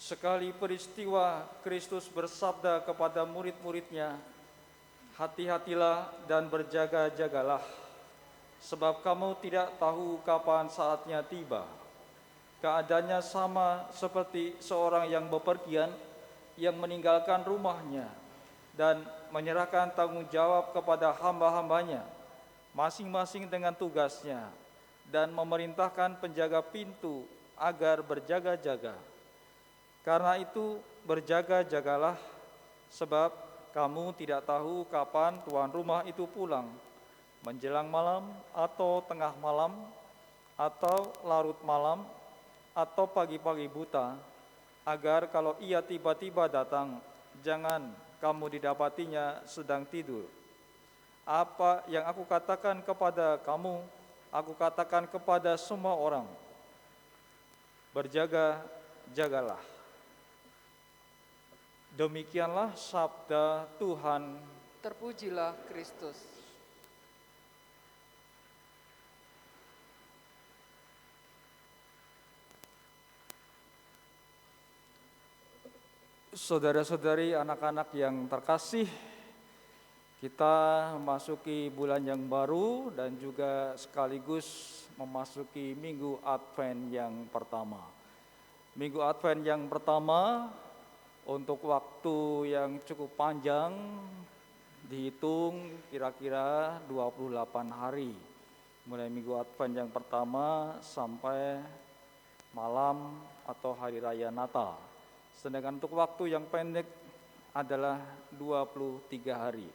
Sekali peristiwa Kristus bersabda kepada murid-muridnya, "Hati-hatilah dan berjaga-jagalah, sebab kamu tidak tahu kapan saatnya tiba." Keadaannya sama seperti seorang yang bepergian, yang meninggalkan rumahnya dan menyerahkan tanggung jawab kepada hamba-hambanya, masing-masing dengan tugasnya, dan memerintahkan penjaga pintu agar berjaga-jaga. Karena itu berjaga-jagalah, sebab kamu tidak tahu kapan tuan rumah itu pulang, menjelang malam atau tengah malam, atau larut malam, atau pagi-pagi buta, agar kalau ia tiba-tiba datang, jangan kamu didapatinya sedang tidur. Apa yang aku katakan kepada kamu, aku katakan kepada semua orang, berjaga-jagalah. Demikianlah sabda Tuhan. Terpujilah Kristus. Saudara-saudari, anak-anak yang terkasih, kita memasuki bulan yang baru dan juga sekaligus memasuki Minggu Advent yang pertama. Minggu Advent yang pertama untuk waktu yang cukup panjang, dihitung kira-kira 28 hari. Mulai Minggu Advent yang pertama sampai malam atau hari raya Natal. Sedangkan untuk waktu yang pendek adalah 23 hari.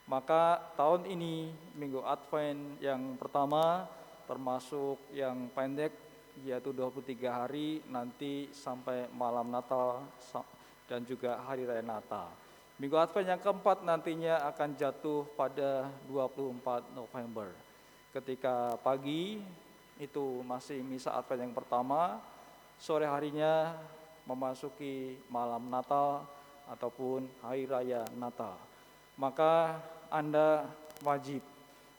Maka tahun ini Minggu Advent yang pertama termasuk yang pendek, yaitu 23 hari nanti sampai malam Natal dan juga hari raya Natal. Minggu Advent yang keempat nantinya akan jatuh pada 24 November. Ketika pagi itu masih misa Advent yang pertama, sore harinya memasuki malam Natal ataupun hari raya Natal. Maka Anda wajib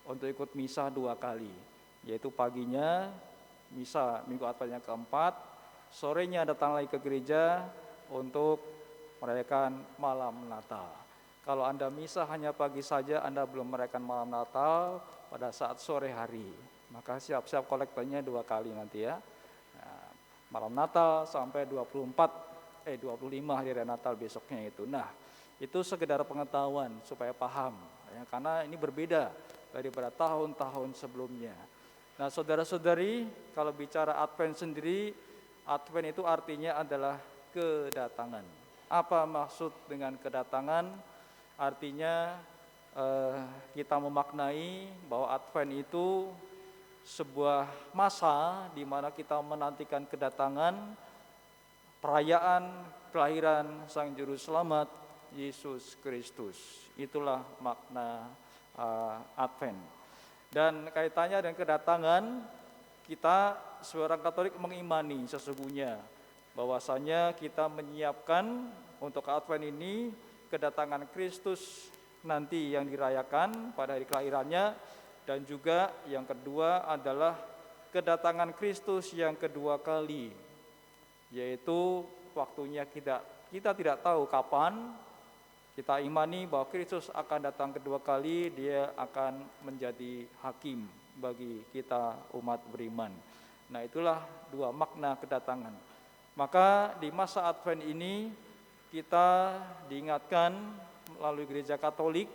untuk ikut misa 2 kali, yaitu paginya misa Minggu Advent yang keempat, sorenya datang lagi ke gereja untuk merayakan malam Natal. Kalau Anda misa hanya pagi saja, Anda belum merayakan malam Natal pada saat sore hari. Maka siap-siap kolektornya 2 kali nanti ya. Malam Natal sampai 25 hari raya Natal besoknya itu. Nah, itu sekedar pengetahuan supaya paham ya, karena ini berbeda daripada tahun-tahun sebelumnya. Nah, saudara-saudari, kalau bicara Advent sendiri, Advent itu artinya adalah kedatangan. Apa maksud dengan kedatangan? Artinya kita memaknai bahwa Advent itu sebuah masa di mana kita menantikan kedatangan perayaan kelahiran Sang Juru Selamat Yesus Kristus. Itulah makna Advent. Dan kaitannya dengan kedatangan, kita seorang Katolik mengimani sesungguhnya bahwasanya kita menyiapkan untuk Advent ini kedatangan Kristus nanti yang dirayakan pada hari kelahirannya. Dan juga yang kedua adalah kedatangan Kristus yang kedua kali, yaitu waktunya kita tidak tahu kapan. Kita imani bahwa Kristus akan datang kedua kali, dia akan menjadi hakim bagi kita umat beriman. Nah, itulah 2 makna kedatangan. Maka di masa Advent ini kita diingatkan melalui Gereja Katolik,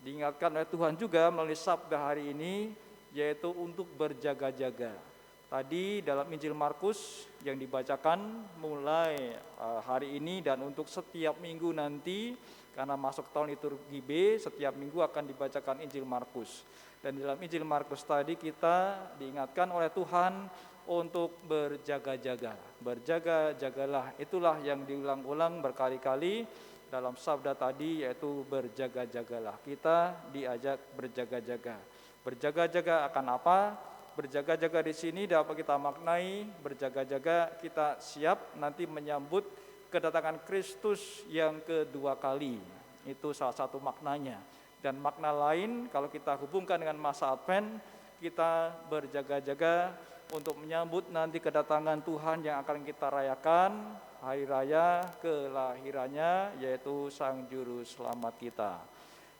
diingatkan oleh Tuhan juga melalui sabda hari ini, yaitu untuk berjaga-jaga. Tadi dalam Injil Markus yang dibacakan mulai hari ini dan untuk setiap minggu nanti, karena masuk tahun liturgi B, setiap minggu akan dibacakan Injil Markus. Dan dalam Injil Markus tadi kita diingatkan oleh Tuhan untuk berjaga-jaga. Berjaga-jagalah, itulah yang diulang-ulang berkali-kali dalam sabda tadi, yaitu berjaga-jagalah. Kita diajak berjaga-jaga. Berjaga-jaga akan apa? Berjaga-jaga di sini dapat kita maknai, berjaga-jaga kita siap nanti menyambut kedatangan Kristus yang kedua kali. Itu salah satu maknanya. Dan makna lain kalau kita hubungkan dengan masa Advent, kita berjaga-jaga untuk menyambut nanti kedatangan Tuhan yang akan kita rayakan, hari raya kelahirannya, yaitu Sang Juru Selamat kita.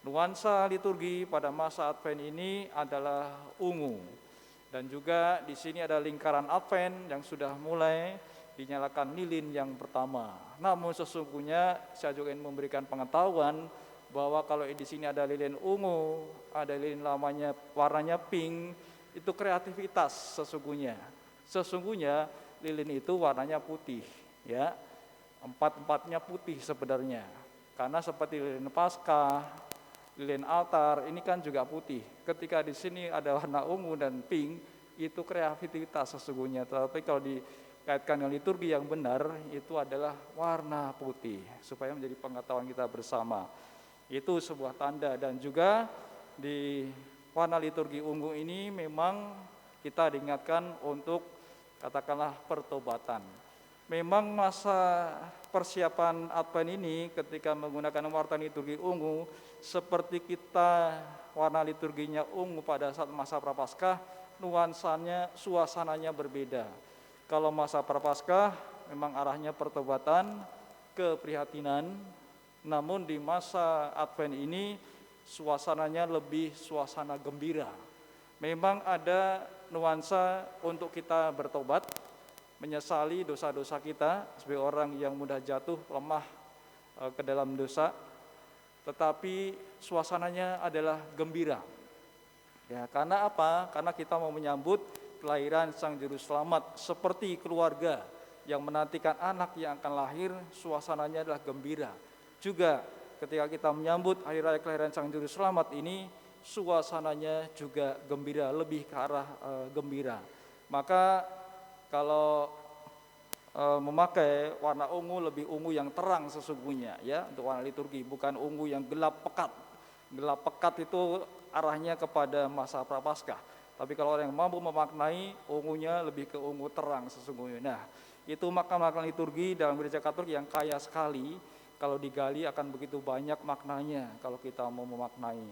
Nuansa liturgi pada masa Advent ini adalah ungu. Dan juga di sini ada lingkaran Advent yang sudah mulai dinyalakan lilin yang pertama. Namun sesungguhnya saya juga ingin memberikan pengetahuan bahwa kalau di sini ada lilin ungu, ada lilin lamanya warnanya pink, itu kreativitas sesungguhnya. Sesungguhnya lilin itu warnanya putih, ya. Empat-empatnya putih sebenarnya. Karena seperti lilin Paskah, lilin altar ini kan juga putih. Ketika di sini ada warna ungu dan pink, itu kreativitas sesungguhnya. Tetapi kalau dikaitkan dengan liturgi yang benar, itu adalah warna putih, supaya menjadi pengetahuan kita bersama. Itu sebuah tanda. Dan juga di warna liturgi ungu ini memang kita diingatkan untuk katakanlah pertobatan. Memang masa persiapan Advent ini ketika menggunakan warna liturgi ungu, seperti kita warna liturginya ungu pada saat masa Prapaskah, nuansanya, suasananya berbeda. Kalau masa Prapaskah memang arahnya pertobatan, keprihatinan, namun di masa Advent ini suasananya lebih suasana gembira. Memang ada nuansa untuk kita bertobat, menyesali dosa-dosa kita sebagai orang yang mudah jatuh, lemah ke dalam dosa, tetapi suasananya adalah gembira. Ya, karena apa? Karena kita mau menyambut kelahiran Sang Juru Selamat, seperti keluarga yang menantikan anak yang akan lahir, suasananya adalah gembira. Juga ketika kita menyambut hari raya kelahiran Sang Juru Selamat ini, suasananya juga gembira, lebih ke arah gembira. Maka kalau memakai warna ungu, lebih ungu yang terang sesungguhnya, ya, untuk warna liturgi, bukan ungu yang gelap pekat. Gelap pekat itu arahnya kepada masa Prapaskah. Tapi kalau orang yang mampu memaknai, ungunya lebih ke ungu terang sesungguhnya. Nah, itu makna-makna liturgi dalam gereja Katolik yang kaya sekali. Kalau digali akan begitu banyak maknanya kalau kita mau memaknai.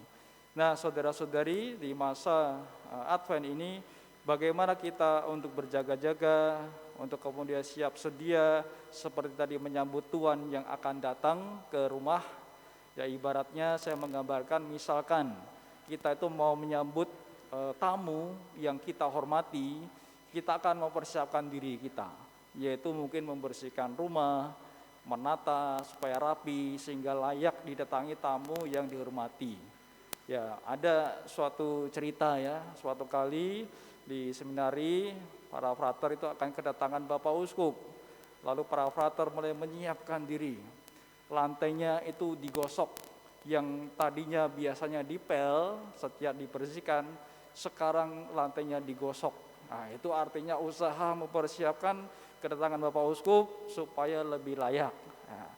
Nah, saudara-saudari, di masa Advent ini bagaimana kita untuk berjaga-jaga, untuk kemudian siap sedia seperti tadi menyambut Tuhan yang akan datang ke rumah. Ya, ibaratnya saya menggambarkan, misalkan kita itu mau menyambut tamu yang kita hormati, kita akan mempersiapkan diri kita, yaitu mungkin membersihkan rumah, menata supaya rapi sehingga layak didatangi tamu yang dihormati. Ya, ada suatu cerita, ya, suatu kali di seminari para frater itu akan kedatangan Bapak Uskup. Lalu para frater mulai menyiapkan diri. Lantainya itu digosok, yang tadinya biasanya dipel setiap dibersihkan, sekarang lantainya digosok. Nah, itu artinya usaha mempersiapkan kedatangan Bapak Uskup supaya lebih layak. Nah,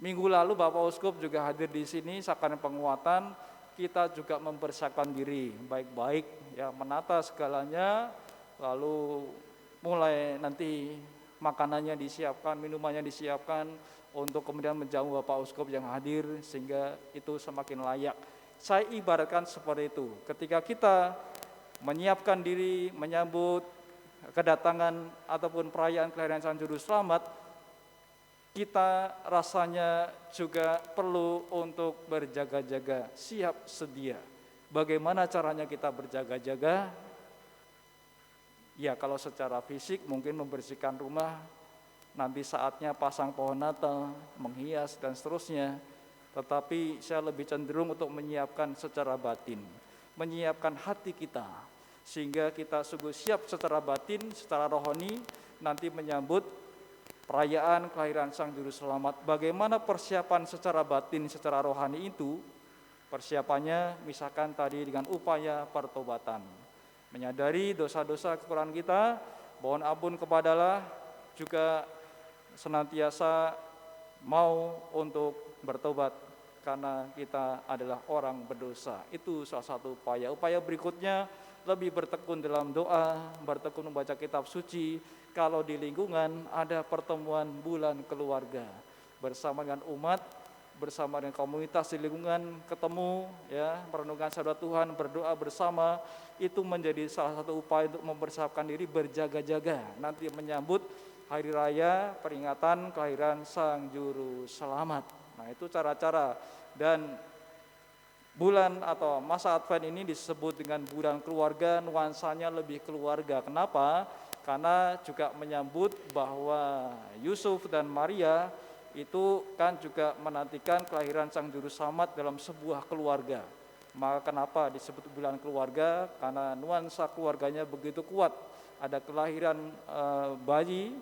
minggu lalu Bapak Uskup juga hadir di sini, seakan penguatan, kita juga mempersiapkan diri baik-baik, ya, menata segalanya, lalu mulai nanti makanannya disiapkan, minumannya disiapkan untuk kemudian menjamu Bapak Uskup yang hadir sehingga itu semakin layak. Saya ibaratkan seperti itu. Ketika kita menyiapkan diri menyambut kedatangan ataupun perayaan kelahiran Sang Juru Selamat, kita rasanya juga perlu untuk berjaga-jaga, siap sedia. Bagaimana caranya kita berjaga-jaga? Ya, kalau secara fisik mungkin membersihkan rumah, nanti saatnya pasang pohon Natal, menghias dan seterusnya. Tetapi saya lebih cenderung untuk menyiapkan secara batin, menyiapkan hati kita, sehingga kita sungguh siap secara batin, secara rohani, nanti menyambut perayaan kelahiran Sang Juru Selamat. Bagaimana persiapan secara batin, secara rohani itu? Persiapannya misalkan tadi dengan upaya pertobatan, menyadari dosa-dosa kekurangan kita, mohon ampun kepada Allah, juga senantiasa mau untuk bertobat karena kita adalah orang berdosa. Itu salah satu upaya. Upaya berikutnya lebih bertekun dalam doa, bertekun membaca kitab suci. Kalau di lingkungan ada pertemuan bulan keluarga bersama dengan umat, bersama dengan komunitas di lingkungan, ketemu ya, merenungkan sabda Tuhan, berdoa bersama, itu menjadi salah satu upaya untuk mempersiapkan diri berjaga-jaga nanti menyambut hari raya peringatan kelahiran Sang Juru Selamat. Nah, itu cara-cara. Dan bulan atau masa Advent ini disebut dengan bulan keluarga, nuansanya lebih keluarga. Kenapa? Karena juga menyambut bahwa Yusuf dan Maria itu kan juga menantikan kelahiran Sang Juru Selamat dalam sebuah keluarga. Maka kenapa disebut bulan keluarga? Karena nuansa keluarganya begitu kuat. Ada kelahiran bayi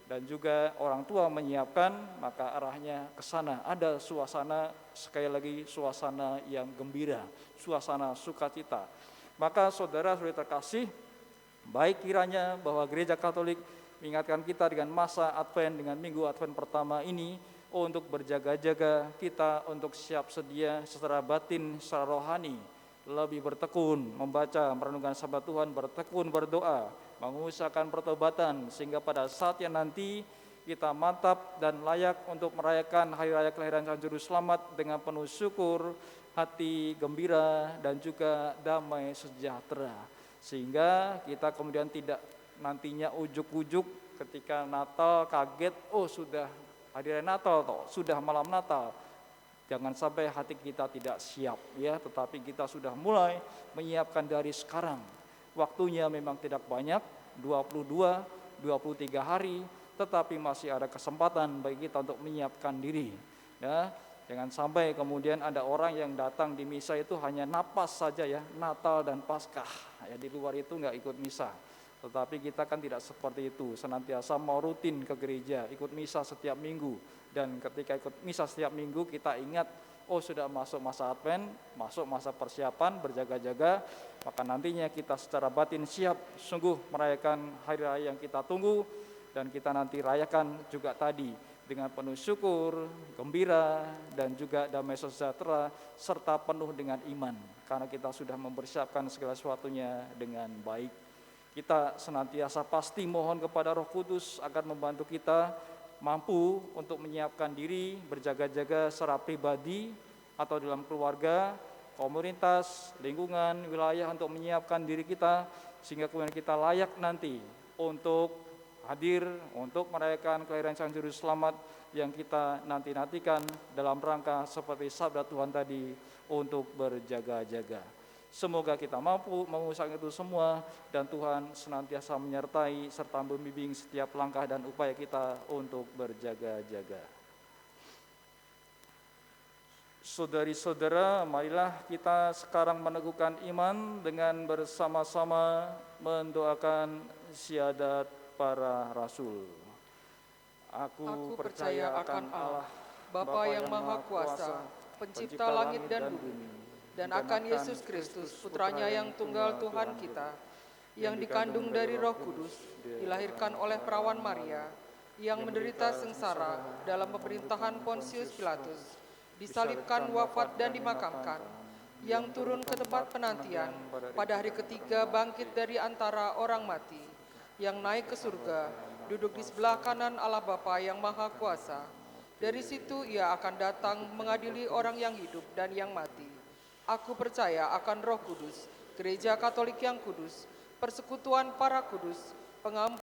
dan juga orang tua menyiapkan, maka arahnya ke sana. Ada suasana, sekali lagi suasana yang gembira, suasana sukacita. Maka saudara-saudari terkasih, baik kiranya bahwa Gereja Katolik mengingatkan kita dengan masa Advent, dengan minggu Advent pertama ini, untuk berjaga-jaga, kita untuk siap sedia secara batin, secara rohani, lebih bertekun, membaca, merenungkan sabda Tuhan, bertekun, berdoa, mengusahakan pertobatan, sehingga pada saat yang nanti kita mantap dan layak untuk merayakan hari raya kelahiran Sang Juru Selamat dengan penuh syukur, hati gembira, dan juga damai sejahtera. Sehingga kita kemudian tidak nantinya ujuk-ujuk ketika Natal kaget, oh sudah hari raya Natal toh, sudah malam Natal. Jangan sampai hati kita tidak siap ya, tetapi kita sudah mulai menyiapkan dari sekarang. Waktunya memang tidak banyak, 22, 23 hari, tetapi masih ada kesempatan bagi kita untuk menyiapkan diri. Ya, jangan sampai kemudian ada orang yang datang di misa itu hanya napas saja ya, Natal dan Paskah. Ya, di luar itu nggak ikut misa. Tetapi kita kan tidak seperti itu, senantiasa mau rutin ke gereja, ikut misa setiap minggu. Dan ketika ikut misa setiap minggu kita ingat, oh sudah masuk masa Advent, masuk masa persiapan, berjaga-jaga, maka nantinya kita secara batin siap sungguh merayakan hari raya yang kita tunggu, dan kita nanti rayakan juga tadi dengan penuh syukur, gembira, dan juga damai sejahtera, serta penuh dengan iman, karena kita sudah mempersiapkan segala sesuatunya dengan baik. Kita senantiasa pasti mohon kepada Roh Kudus agar membantu kita mampu untuk menyiapkan diri, berjaga-jaga secara pribadi atau dalam keluarga, komunitas, lingkungan, wilayah, untuk menyiapkan diri kita sehingga kemudian kita layak nanti untuk hadir, untuk merayakan kelahiran Sang Juru Selamat yang kita nanti-nantikan dalam rangka seperti sabda Tuhan tadi, untuk berjaga-jaga. Semoga kita mampu mengusahakan itu semua, dan Tuhan senantiasa menyertai serta membimbing setiap langkah dan upaya kita untuk berjaga-jaga. Saudari-saudara, marilah kita sekarang meneguhkan iman dengan bersama-sama mendoakan syahadat para rasul. Aku percaya akan Allah, Bapa yang Maha Kuasa, Pencipta langit dan bumi, dan akan Yesus Kristus, Putranya yang tunggal Tuhan kita, yang dikandung dari Roh Kudus, dilahirkan oleh perawan Maria, yang menderita sengsara dalam pemerintahan Pontius Pilatus, disalibkan, wafat dan dimakamkan, yang turun ke tempat penantian, pada hari ketiga bangkit dari antara orang mati, yang naik ke surga, duduk di sebelah kanan Allah Bapa yang Maha Kuasa. Dari situ ia akan datang mengadili orang yang hidup dan yang mati. Aku percaya akan Roh Kudus, Gereja Katolik yang kudus, persekutuan para kudus, pengampunan